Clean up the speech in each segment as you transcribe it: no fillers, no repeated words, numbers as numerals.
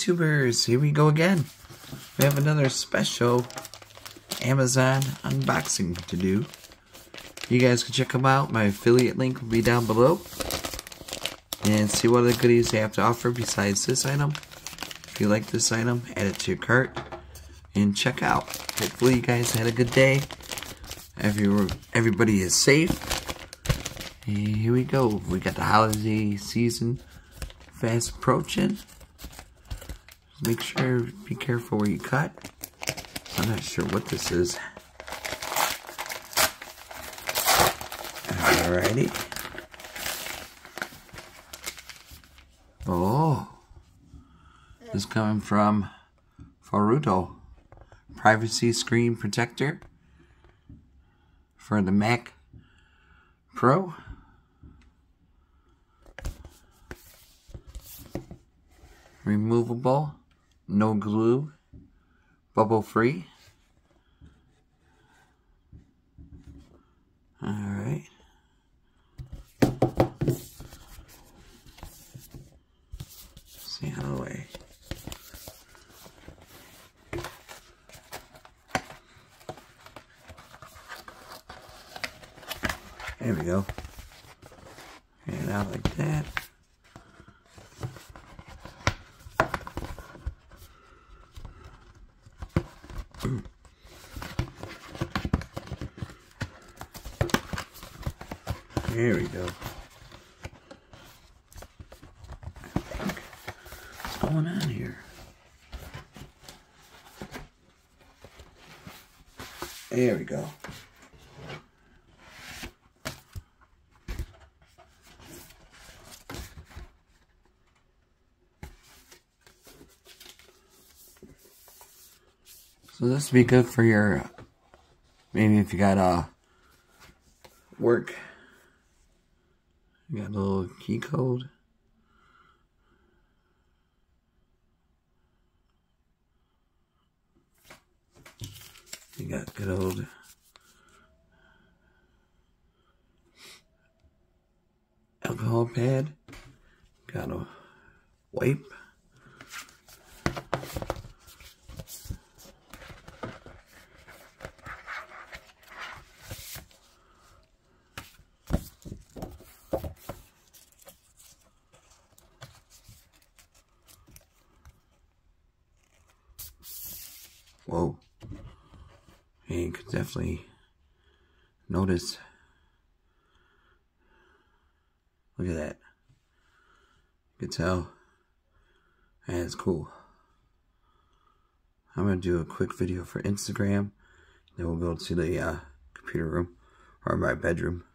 YouTubers, here we go again. We have another special Amazon unboxing to do. You guys can check them out. My affiliate link will be down below. And see what other goodies they have to offer besides this item. If you like this item, add it to your cart and check out. Hopefully you guys had a good day. Everybody is safe. And here we go. We got the holiday season fast approaching. Make sure, be careful where you cut. I'm not sure what this is. Alrighty. Oh. This is coming from Forito. Privacy screen protector for the Mac Pro. Removable, no glue, bubble free. Alright. See out of the way. There we go. And out like that. There we go. What's going on here? There we go. So this would be good for your, maybe if you got work. You got a little key code. You got good old alcohol pad. Got a wipe. Whoa. And you could definitely notice. Look at that. You can tell. That's cool. I'm going to do a quick video for Instagram. Then we'll go to the computer room. Or my bedroom.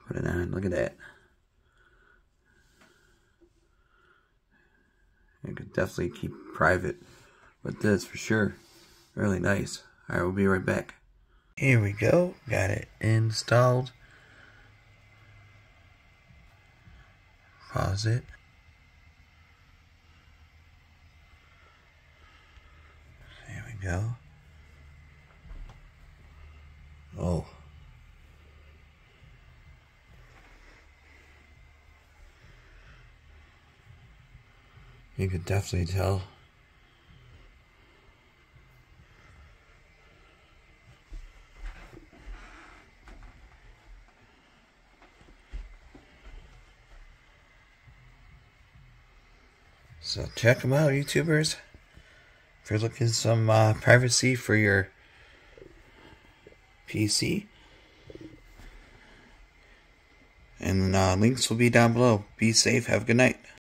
Put it on. Look at that. You could definitely keep private with this for sure. Really nice. Alright, we'll be right back. Here we go. Got it installed. Pause it. There we go. Oh. You could definitely tell. So check them out, YouTubers. If you're looking for some privacy for your PC. And links will be down below. Be safe. Have a good night.